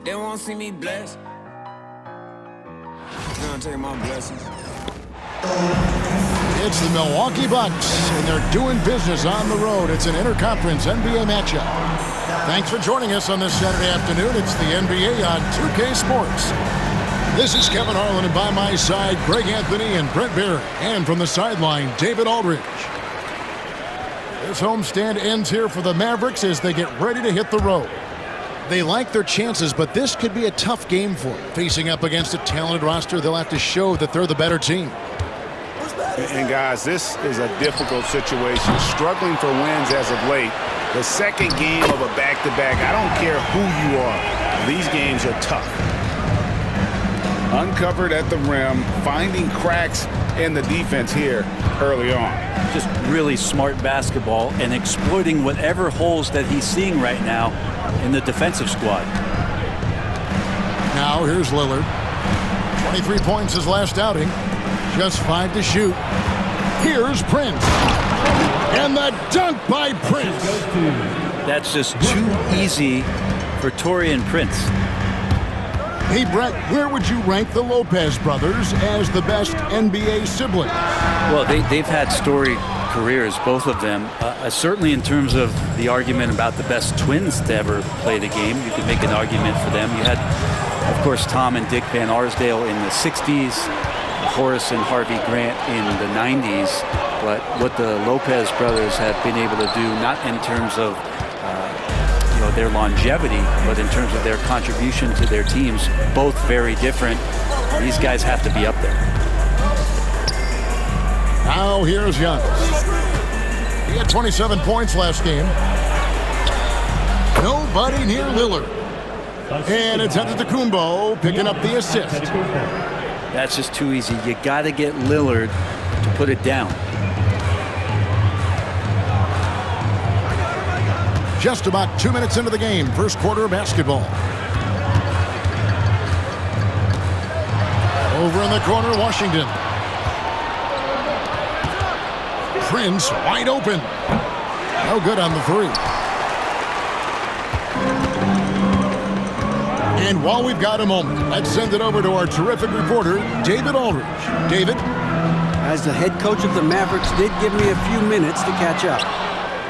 They won't see me blessed. Gonna take my blessings. It's the Milwaukee Bucks, and they're doing business on the road. It's an interconference NBA matchup. Thanks for joining us on this Saturday afternoon. It's the NBA on 2K Sports. This is Kevin Harlan, and by my side, Greg Anthony and Brent Barry. And from the sideline, David Aldridge. This homestand ends here for the Mavericks as they get ready to hit the road. They like their chances, but this could be a tough game for them. Facing up against a talented roster, they'll have to show that they're the better team. And guys, this is a difficult situation. Struggling for wins as of late. The second game of a back-to-back. I don't care who you are. These games are tough. Uncovered at the rim, finding cracks in the defense here early on. Just really smart basketball and exploiting whatever holes that he's seeing right now in the defensive squad. Now here's Lillard. 23 points his last outing. Just 5 to shoot. Here's Prince. And the dunk by Prince. That's just too easy for Taurean Prince. Hey, Brett, where would you rank the Lopez brothers as the best NBA siblings? Well, they've had storied careers, both of them. Certainly in terms of the argument about the best twins to ever play the game, you could make an argument for them. You had, of course, Tom and Dick Van Arsdale in the 60s, Horace and Harvey Grant in the 90s. But what the Lopez brothers have been able to do, not in terms of their longevity, but in terms of their contribution to their teams, both very different. These guys have to be up there. Now here's Giannis. He had 27 points last game. Nobody near Lillard. And it's Antetokounmpo picking up the assist. That's just too easy. You got to get Lillard to put it down. Just about 2 minutes into the game, first quarter of basketball. Over in the corner, Washington. Prince wide open. No good on the three. And while we've got a moment, let's send it over to our terrific reporter, David Aldridge. David? As the head coach of the Mavericks did give me a few minutes to catch up.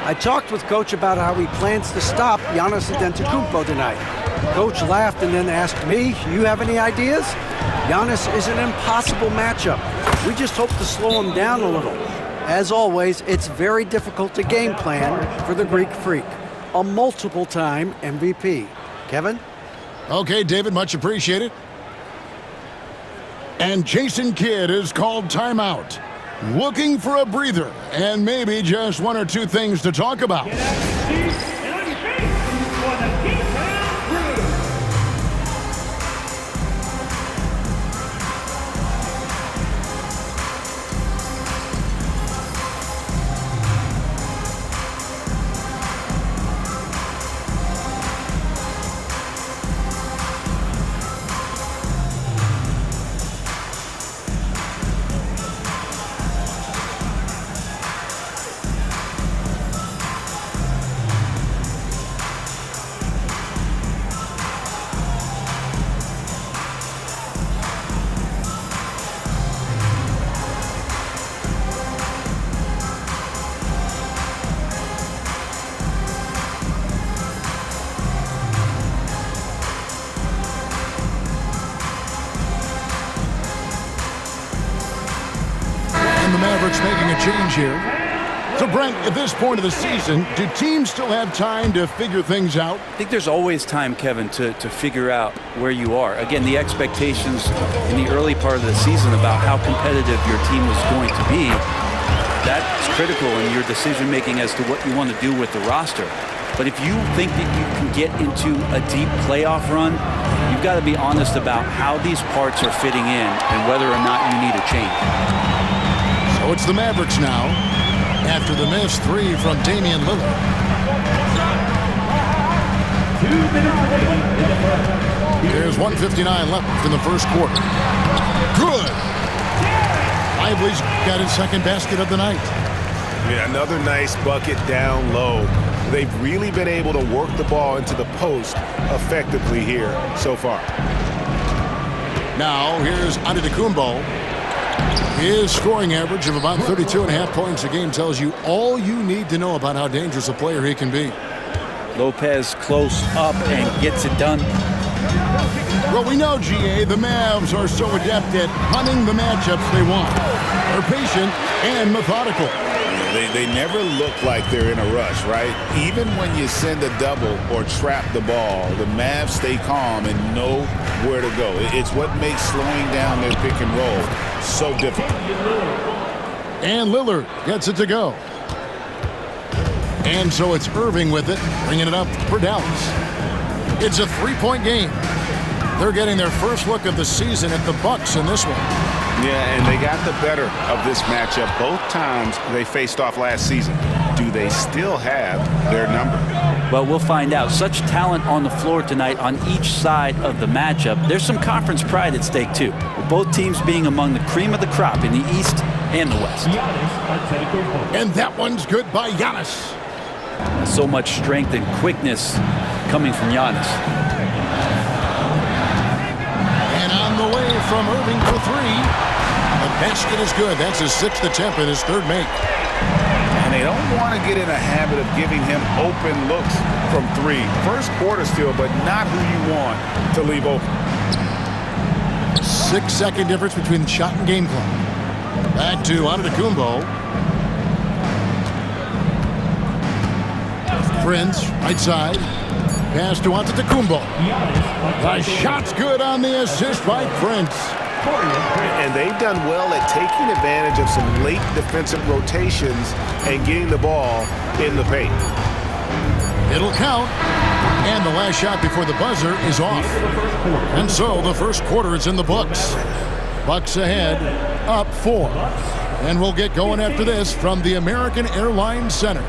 I talked with Coach about how he plans to stop Giannis Antetokounmpo tonight. Coach laughed and then asked me, "You have any ideas?" Giannis is an impossible matchup. We just hope to slow him down a little. As always, it's very difficult to game plan for the Greek Freak, a multiple-time MVP. Kevin? Okay, David, much appreciated. And Jason Kidd is called timeout. Looking for a breather and maybe just one or two things to talk about. The Mavericks making a change here. So, Brent, at this point of the season, do teams still have time to figure things out? I think there's always time, Kevin, to figure out where you are. Again, the expectations in the early part of the season about how competitive your team was going to be, that's critical in your decision-making as to what you want to do with the roster. But if you think that you can get into a deep playoff run, you've got to be honest about how these parts are fitting in and whether or not you need a change. So it's the Mavericks now, after the missed three from Damian Lillard. There's 1:59 left in the first quarter. Good! Lively's got his second basket of the night. Yeah, another nice bucket down low. They've really been able to work the ball into the post effectively here so far. Now, here's Antetokounmpo. His scoring average of about 32.5 points a game tells you all you need to know about how dangerous a player he can be. Lopez close up and gets it done. Well, we know, GA, the Mavs are so adept at hunting the matchups they want. They're patient and methodical. They never look like they're in a rush, right? Even when you send a double or trap the ball, the Mavs stay calm and know where to go. It's what makes slowing down their pick and roll so difficult. And Lillard gets it to go. And so it's Irving with it, bringing it up for Dallas. It's a three-point game. They're getting their first look of the season at the Bucks in this one. Yeah, and they got the better of this matchup both times they faced off last season. Do they still have their number? Well, we'll find out. Such talent on the floor tonight on each side of the matchup. There's some conference pride at stake, too, with both teams being among the cream of the crop in the East and the West. And that one's good by Giannis. So much strength and quickness coming from Giannis. And on the way from Irving for three. The basket is good. That's his sixth attempt and his third make. And they don't want to get in a habit of giving him open looks from three. First quarter still, but not who you want to leave open. 6-second difference between the shot and game clock. Back to Antetokounmpo. Prince, right side. Pass to Antetokounmpo. The shot's good on the assist by Prince. And they've done well at taking advantage of some late defensive rotations and getting the ball in the paint. It'll count. And the last shot before the buzzer is off. And so the first quarter is in the books. Bucks ahead, up 4. And we'll get going after this from the American Airlines Center.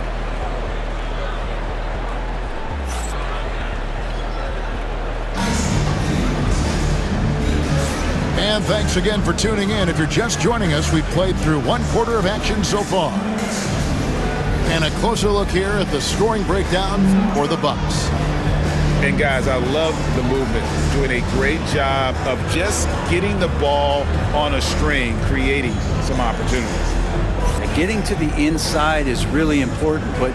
And thanks again for tuning in. If you're just joining us, we've played through one quarter of action so far. And a closer look here at the scoring breakdown for the Bucks. And guys, I love the movement. Doing a great job of just getting the ball on a string, creating some opportunities. And getting to the inside is really important, but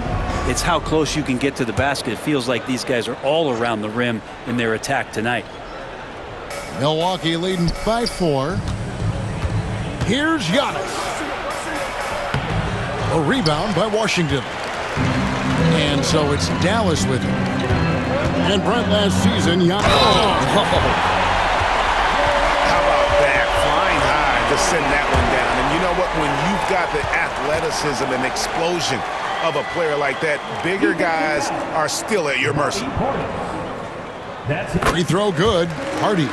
it's how close you can get to the basket. It feels like these guys are all around the rim in their attack tonight. Milwaukee leading by 4. Here's Giannis. A rebound by Washington. And so it's Dallas with it. And Brent, last season, Giannis. How about that? Flying high to send that one down. And you know what? When you've got the athleticism and explosion of a player like that, bigger guys are still at your mercy. Free throw good. Hardy.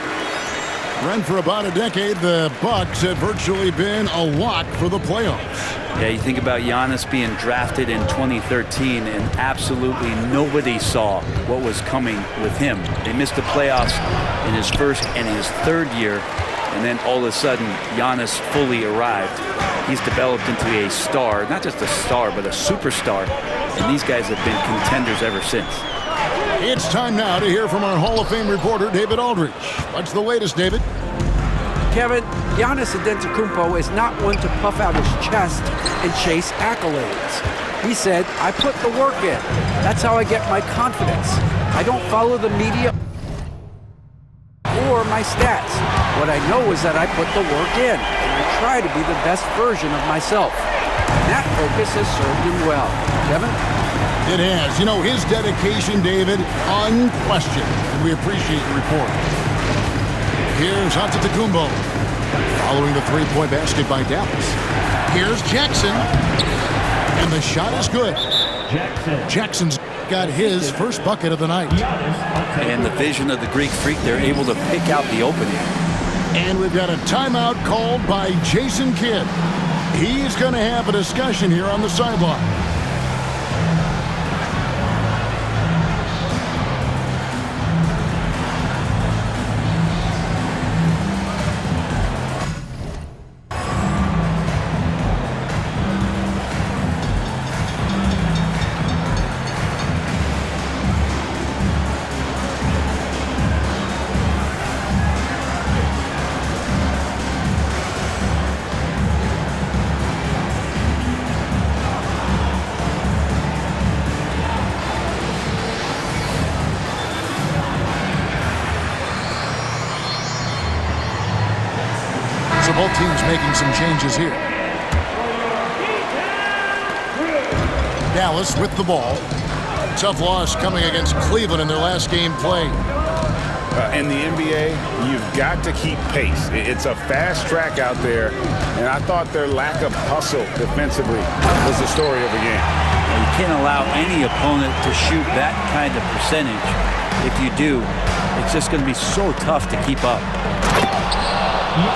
Brent, for about a decade, the Bucks have virtually been a lock for the playoffs. Yeah, you think about Giannis being drafted in 2013, and absolutely nobody saw what was coming with him. They missed the playoffs in his first and his third year, and then all of a sudden, Giannis fully arrived. He's developed into a star, not just a star, but a superstar, and these guys have been contenders ever since. It's time now to hear from our Hall of Fame reporter, David Aldridge. What's the latest, David? Kevin, Giannis Antetokounmpo is not one to puff out his chest and chase accolades. He said, I put the work in. That's how I get my confidence. I don't follow the media or my stats. What I know is that I put the work in, and I try to be the best version of myself. And that focus has served him well. Kevin? It has. You know, his dedication, David, unquestioned. And we appreciate your report. Here's Antetokounmpo. Following the three-point basket by Dallas. Here's Jackson. And the shot is good. Jackson's got his first bucket of the night. And the vision of the Greek Freak, they're able to pick out the opening. And we've got a timeout called by Jason Kidd. He's going to have a discussion here on the sideline. Both teams making some changes here. Dallas with the ball. Tough loss coming against Cleveland in their last game played. In the NBA, you've got to keep pace. It's a fast track out there, and I thought their lack of hustle defensively was the story of the game. You can't allow any opponent to shoot that kind of percentage. If you do, it's just going to be so tough to keep up.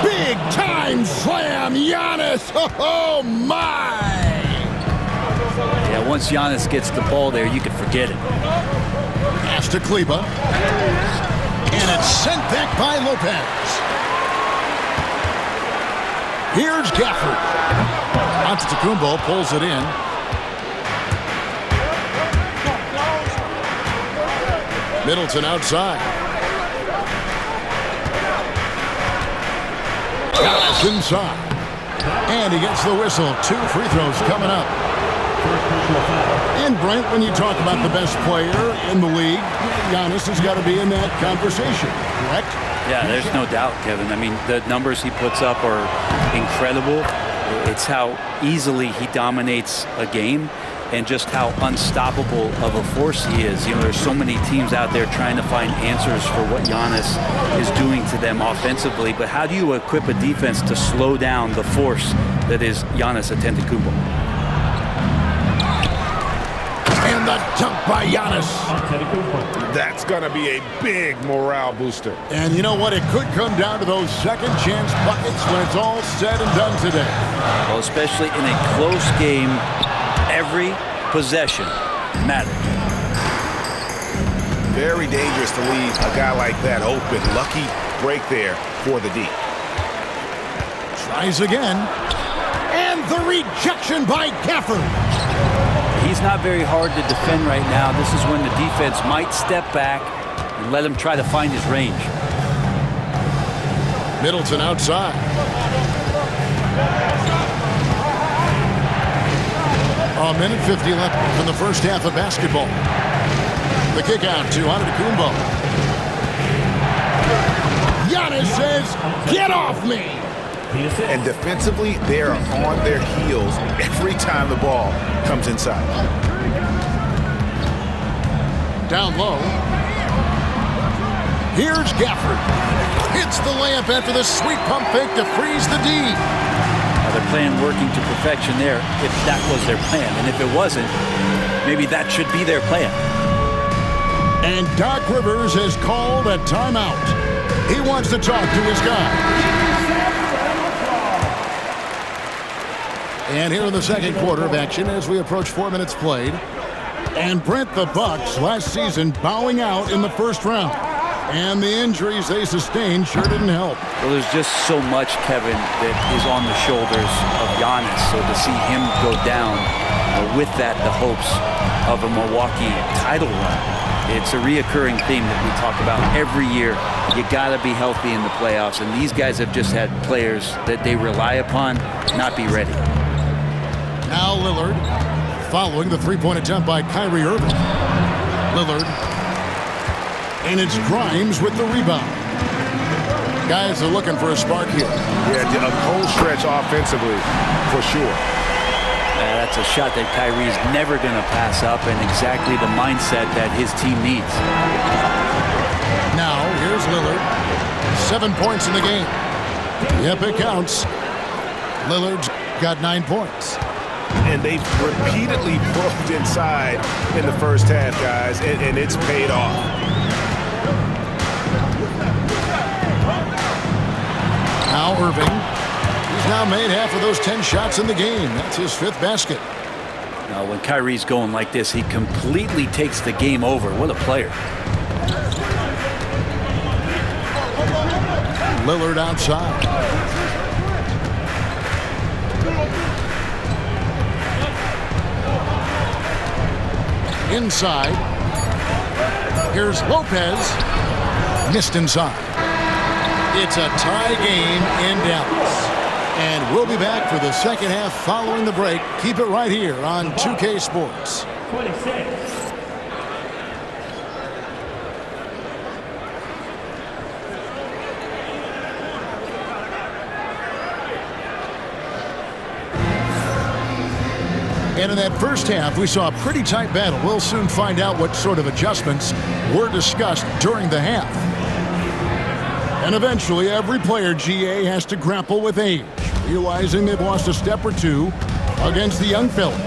Big time slam, Giannis. Oh my! Yeah, once Giannis gets the ball there, you can forget it. Pass to Kleber. And it's sent back by Lopez. Here's Gafford. Antetokounmpo pulls it in. Middleton outside. Giannis inside. And he gets the whistle. 2 free throws coming up. And Brent, when you talk about the best player in the league, Giannis has got to be in that conversation, correct? Yeah, there's no doubt, Kevin. I mean, the numbers he puts up are incredible. It's how easily he dominates a game and just how unstoppable of a force he is. You know, there's so many teams out there trying to find answers for what Giannis is doing to them offensively, but how do you equip a defense to slow down the force that is Giannis Antetokounmpo? And the dunk by Giannis. That's going to be a big morale booster. And you know what? It could come down to those second chance buckets when it's all said and done today. Well, especially in a close game, every possession matters. Very dangerous to leave a guy like that open. Lucky break there for the D. Tries again. And the rejection by Gafford. He's not very hard to defend right now. This is when the defense might step back and let him try to find his range. Middleton outside. A minute 50 left in the first half of basketball. The kick out to Antetokounmpo. Giannis says, "Get off me!" And defensively, they're on their heels every time the ball comes inside. Down low. Here's Gafford. Hits the layup after the sweet pump fake to freeze the D. They're playing working to perfection there if that was their plan. And if it wasn't, maybe that should be their plan. And Doc Rivers has called a timeout. He wants to talk to his guys. And here in the second quarter of action as we approach 4 minutes played. And Brent, the Bucks last season bowing out in the first round. And the injuries they sustained sure didn't help. Well, there's just so much, Kevin, that is on the shoulders of Giannis. So to see him go down with that, the hopes of a Milwaukee title run. It's a reoccurring theme that we talk about every year. You got to be healthy in the playoffs. And these guys have just had players that they rely upon not be ready. Now Lillard following the three-point attempt by Kyrie Irving. Lillard. And it's Grimes with the rebound. Guys are looking for a spark here. Yeah, a cold stretch offensively for sure. That's a shot that Kyrie's never going to pass up and exactly the mindset that his team needs. Now, here's Lillard. 7 points in the game. Yep, it counts. Lillard's got 9 points. And they've repeatedly probed inside in the first half, guys, and it's paid off. Now Irving. He's now made half of those 10 shots in the game. That's his 5th basket. Now, when Kyrie's going like this, he completely takes the game over. What a player. Lillard outside. Inside. Here's Lopez. Missed inside. It's a tie game in Dallas. And we'll be back for the second half following the break. Keep it right here on 2K Sports. 26. And in that first half, we saw a pretty tight battle. We'll soon find out what sort of adjustments were discussed during the half. And eventually, every player, GA, has to grapple with age, realizing they've lost a step or two against the young fellas.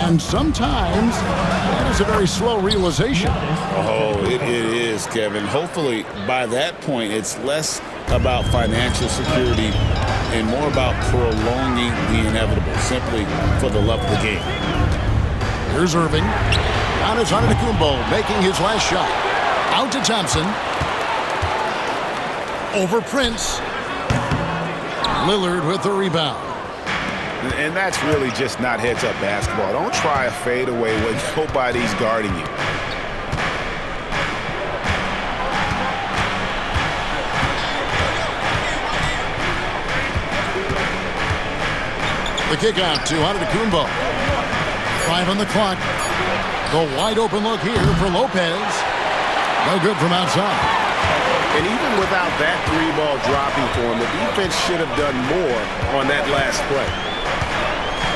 And sometimes that is a very slow realization. Oh, it is, Kevin. Hopefully, by that point, it's less about financial security and more about prolonging the inevitable, simply for the love of the game. Here's Irving. Giannis Antetokounmpo making his last shot. Out to Thompson. Over Prince. Lillard with the rebound. And that's really just not heads-up basketball. Don't try a fadeaway when nobody's guarding you. The kick out to Antetokounmpo. 5 on the clock. The wide open look here for Lopez. No good from outside. And even without that three-ball dropping for him, the defense should have done more on that last play.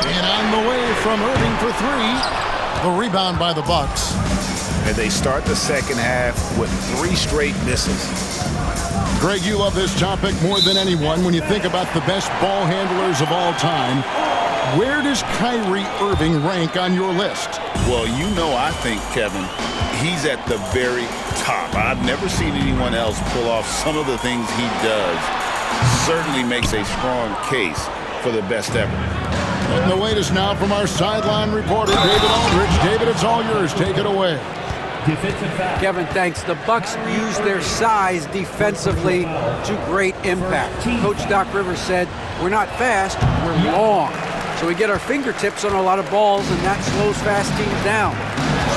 And on the way from Irving for 3. The rebound by the Bucks. And they start the second half with 3 straight misses. Greg, you love this topic more than anyone when you think about the best ball handlers of all time. Where does Kyrie Irving rank on your list? Well, you know, I think, Kevin, he's at the very top. I've never seen anyone else pull off some of the things he does. Certainly makes a strong case for the best ever. And the latest now from our sideline reporter, David Aldridge. David, it's all yours. Take it away. Kevin, thanks. The Bucks use their size defensively to great impact. Coach Doc Rivers said, we're not fast, we're long. So we get our fingertips on a lot of balls, and that slows fast teams down.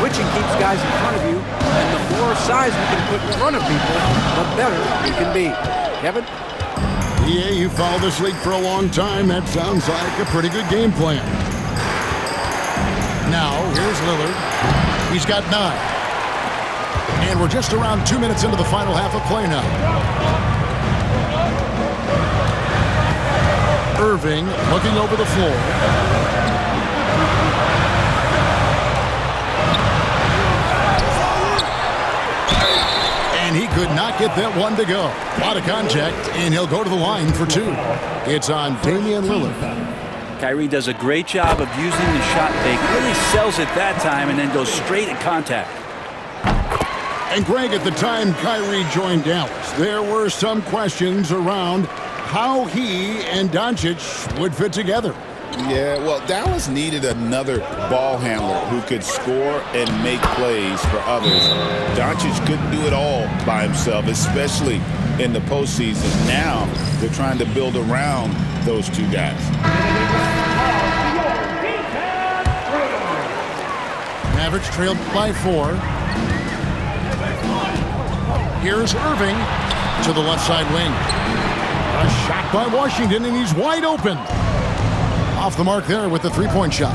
Switching keeps guys in front of you, and the more size we can put in front of people, the better we can be. Kevin? Yeah, you followed this league for a long time. That sounds like a pretty good game plan. Now, here's Lillard. He's got 9. And we're just around 2 minutes into the final half of play now. Irving looking over the floor. And he could not get that one to go. A lot of contact, and he'll go to the line for 2. It's on Damian Lillard. Kyrie does a great job of using the shot fake. Really sells it that time and then goes straight at contact. And Greg, at the time Kyrie joined Dallas, there were some questions around how he and Doncic would fit together. Yeah, well, Dallas needed another ball handler who could score and make plays for others. Doncic couldn't do it all by himself, especially in the postseason. Now they're trying to build around those 2 guys. Mavericks trailed by 4. Here's Irving to the left side wing. A shot by Washington, and he's wide open. Off the mark there with the three-point shot.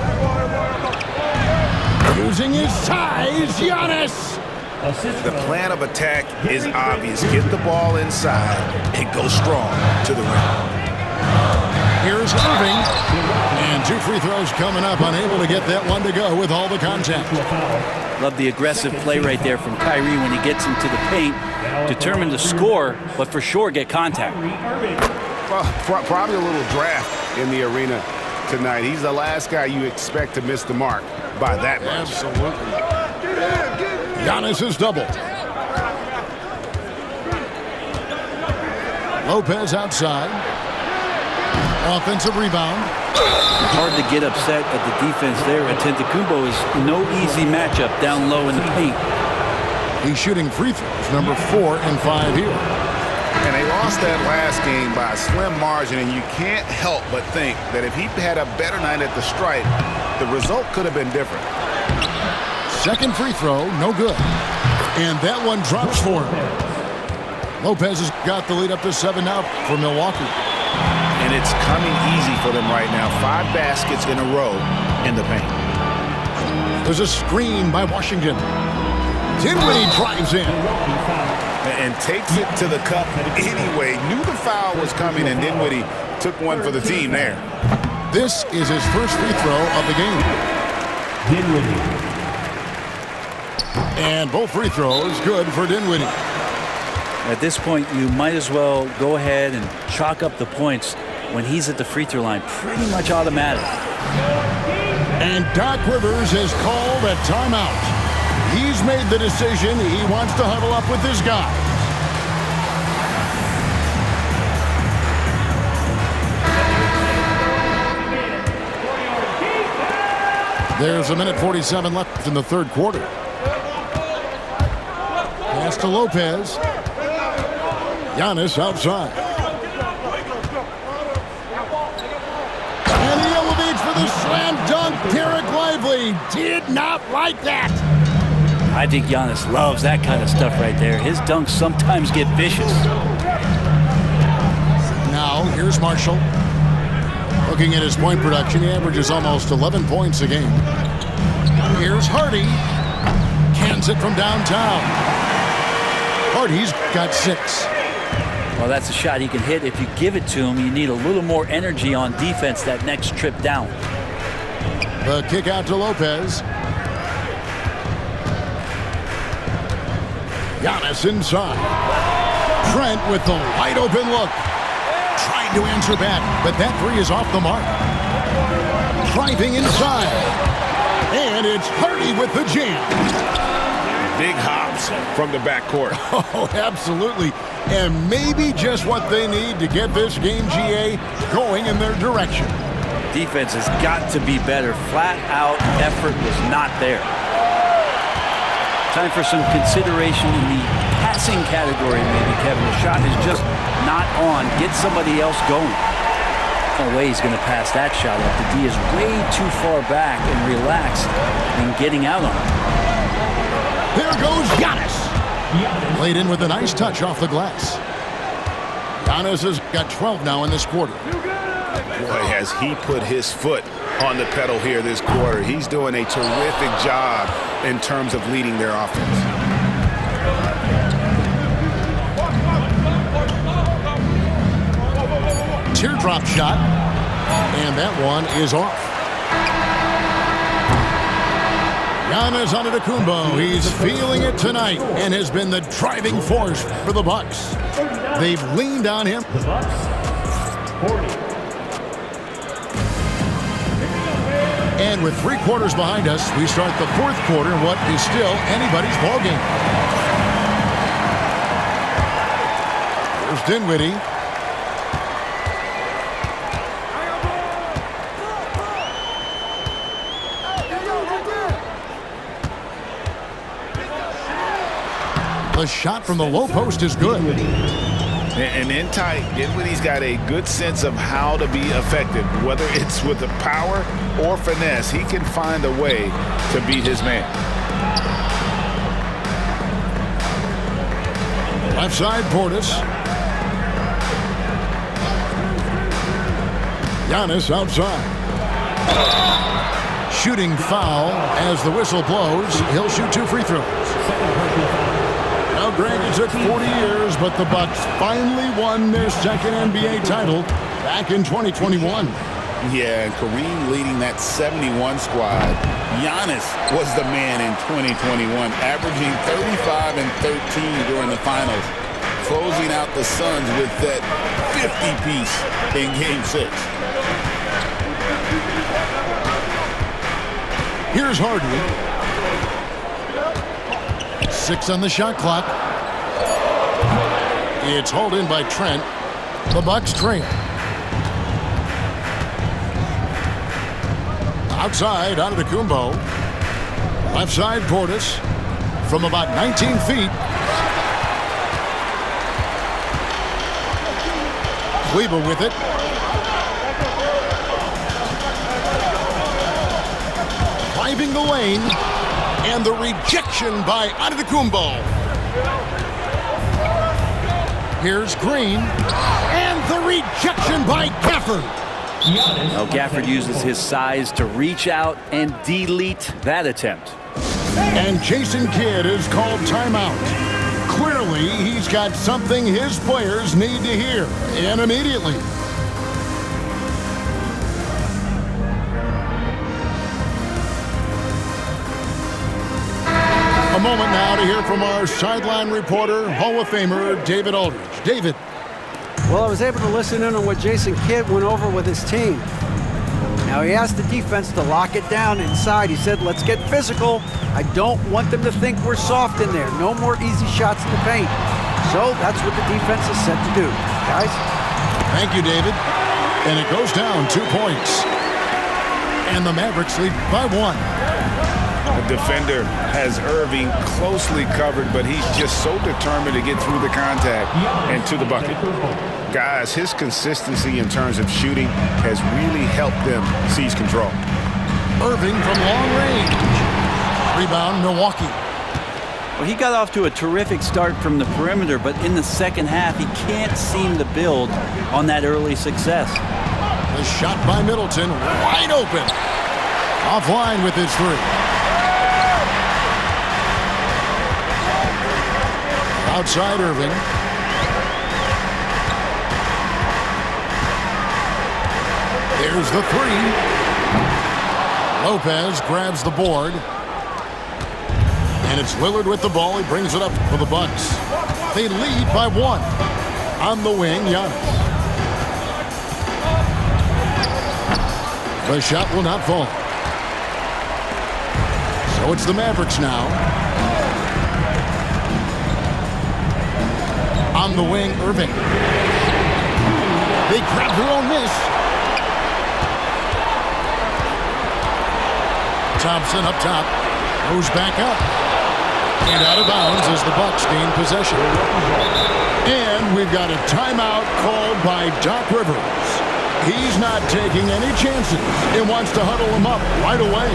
Using his size, Giannis. The plan of attack is obvious. Get the ball inside and go strong to the rim. Here's Irving. And 2 free throws coming up. Unable to get that one to go with all the contact. Love the aggressive play right there from Kyrie when he gets into the paint. Determined to score, but for sure get contact. Well, probably a little draft in the arena tonight. He's the last guy you expect to miss the mark by that much. Absolutely. Giannis is double. Lopez outside. Offensive rebound. Hard to get upset at the defense there. Antetokounmpo is no easy matchup down low in the paint. He's shooting free throws, number 4 and 5 here. And they lost that last game by a slim margin, and you can't help but think that if he had a better night at the stripe, the result could have been different. Second free throw, no good. And that one drops for him. Lopez has got the lead up to 7 now for Milwaukee. And it's coming easy for them right now. 5 baskets in a row in the paint. There's a screen by Washington. Dinwiddie drives in. And takes it to the cup anyway. Knew the foul was coming, and Dinwiddie took one for the team there. This is his first free throw of the game. And both free throws good for Dinwiddie. At this point, you might as well go ahead and chalk up the points when he's at the free throw line. Pretty much automatic. And Doc Rivers has called a timeout. He's made the decision. He wants to huddle up with his guys. There's a minute 47 left in the third quarter. Pass to Lopez. Giannis outside. And he elevates for the slam dunk. Derek Lively did not like that. I think Giannis loves that kind of stuff right there. His dunks sometimes get vicious. Now, here's Marshall. Looking at his point production, he averages almost 11 points a game. Here's Hardy. Cans it from downtown. Hardy's got 6. Well, that's a shot he can hit. If you give it to him, you need a little more energy on defense that next trip down. The kick out to Lopez. Giannis inside. Trent with the wide open look. Trying to answer back, but that three is off the mark. Driving inside. And it's Hardy with the jam. Big hops from the backcourt. Oh, absolutely. And maybe just what they need to get this game, GA, going in their direction. Defense has got to be better. Flat out effort was not there. Time for some consideration in the passing category, maybe, Kevin. The shot is just not on. Get somebody else going. No way he's going to pass that shot up. The D is way too far back and relaxed in getting out on it. There goes Giannis. Played in with a nice touch off the glass. Giannis has got 12 now in this quarter. Boy, has he put his foot on the pedal here this quarter. He's doing a terrific job in terms of leading their offense. Teardrop shot, and that one is off. Giannis Antetokounmpo, he's feeling it tonight and has been the driving force for the Bucks. They've leaned on him. And with 3 quarters behind us, we start the fourth quarter in what is still anybody's ballgame. Here's Dinwiddie. The shot from the low post is good. And in tight, Dinwiddie's got a good sense of how to be effective. Whether it's with the power or finesse, he can find a way to beat his man. Left side, Portis. Giannis outside. Shooting foul as the whistle blows. He'll shoot 2 free throws. Now, Greg, it took 40 years, but the Bucks finally won their second NBA title back in 2021. Yeah, and Kareem leading that 71 squad. Giannis was the man in 2021, averaging 35 and 13 during the finals, closing out the Suns with that 50-piece in Game 6. Here's Harden. 6 on the shot clock. It's hauled in by Trent. The Bucks trail. Outside, Antetokounmpo. Left side, Portis. From about 19 feet. Kleber with it. Driving the lane. And the rejection by Antetokounmpo. Here's Green. And the rejection by Gafford. Now Gafford uses his size to reach out and delete that attempt. And Jason Kidd is called timeout. Clearly, he's got something his players need to hear, and immediately. moment now to hear from our sideline reporter, Hall of Famer David Aldridge. David. Well, I was able to listen in on what Jason Kidd went over with his team. Now, he asked the defense to lock it down inside. He said, let's get physical. I don't want them to think we're soft in there. No more easy shots in the paint. So that's what the defense is set to do. Guys? Thank you, David. And it goes down 2 points. And the Mavericks lead by 1. The defender has Irving closely covered, but he's just so determined to get through the contact and to the bucket. Guys, his consistency in terms of shooting has really helped them seize control. Irving from long range. Rebound, Milwaukee. Well, he got off to a terrific start from the perimeter, but in the second half, he can't seem to build on that early success. The shot by Middleton, wide open. Offline with his 3. Outside Irving. There's the 3. Lopez grabs the board. And it's Lillard with the ball. He brings it up for the Bucks. They lead by 1. On the wing, Giannis. The shot will not fall. So it's the Mavericks now. On the wing, Irving. They grab their own miss. Thompson up top. Goes back up. And out of bounds as the Bucks gain possession. And we've got a timeout called by Doc Rivers. He's not taking any chances and wants to huddle him up right away.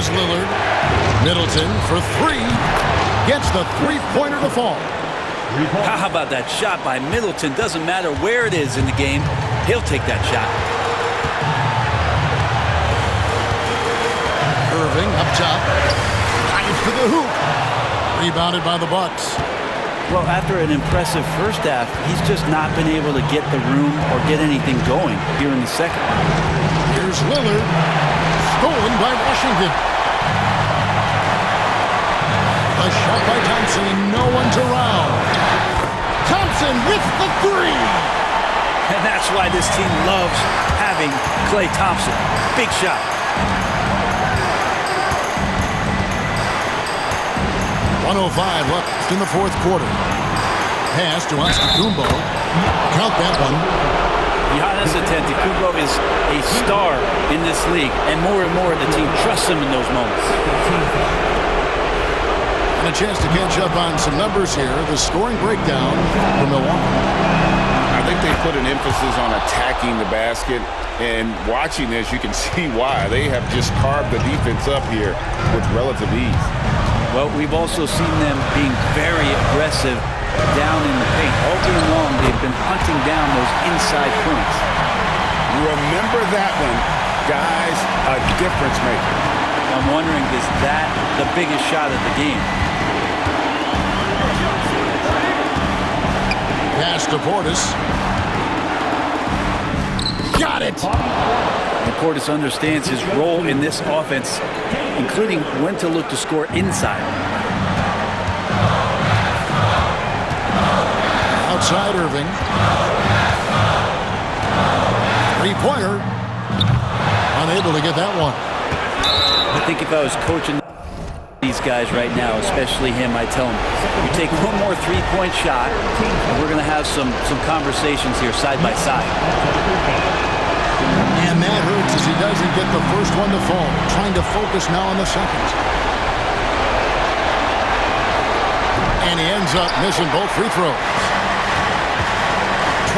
Lillard. Middleton for 3. Gets the three-pointer to fall. How about that shot by Middleton? Doesn't matter where it is in the game. He'll take that shot. Irving up top. Drives to the hoop. Rebounded by the Bucks. Well, after an impressive first half, he's just not been able to get the room or get anything going here in the second. Here's Lillard. Stolen by Washington. A shot by Thompson and no one to round. Thompson with the 3. And that's why this team loves having Klay Thompson. Big shot. .105 left in the fourth quarter. Pass to Antetokounmpo. Count that one. Giannis Antetokounmpo is a star in this league, and more the team trusts him in those moments. And a chance to catch up on some numbers here. The scoring breakdown for Milwaukee. I think they put an emphasis on attacking the basket, and watching this, you can see why. They have just carved the defense up here with relative ease. Well, we've also seen them being very aggressive down in the paint. All game long, they've been hunting down those inside points. Remember that one, guys, a difference maker. I'm wondering, is that the biggest shot of the game? Pass to Portis. Got it! And Portis understands his role in this offense, including when to look to score inside. Outside Irving. Three-pointer. Unable to get that one. I think if I was coaching... these guys right now, especially him. I tell him, you take one more three-point shot, and we're going to have some conversations here side by side. And that hurts as he doesn't get the first one to fall. Trying to focus now on the second. And he ends up missing both free throws.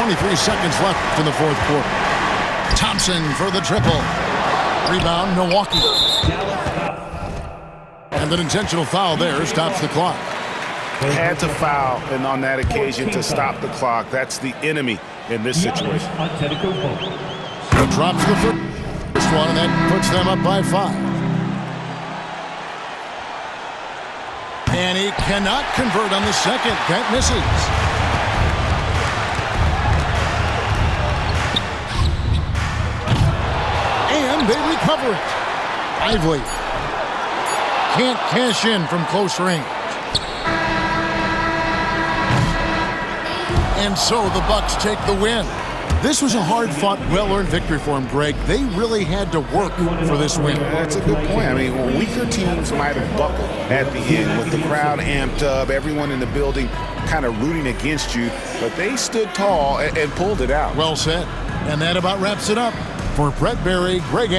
23 seconds left in the fourth quarter. Thompson for the triple. Rebound, Milwaukee. And an intentional foul there stops the clock. Had to foul, and on that occasion to stop the clock. That's the enemy in this situation. Drops the first one, and that puts them up by 5. And he cannot convert on the second. That misses. And they recover it. Lively can't cash in from close range. And so the Bucks take the win. This was a hard-fought, well-earned victory for him, Greg. They really had to work for this win. That's a good point. I mean, weaker teams might have buckled at the end with the crowd amped up, everyone in the building kind of rooting against you, but they stood tall and pulled it out. Well said. And that about wraps it up. For Brett Barry, Greg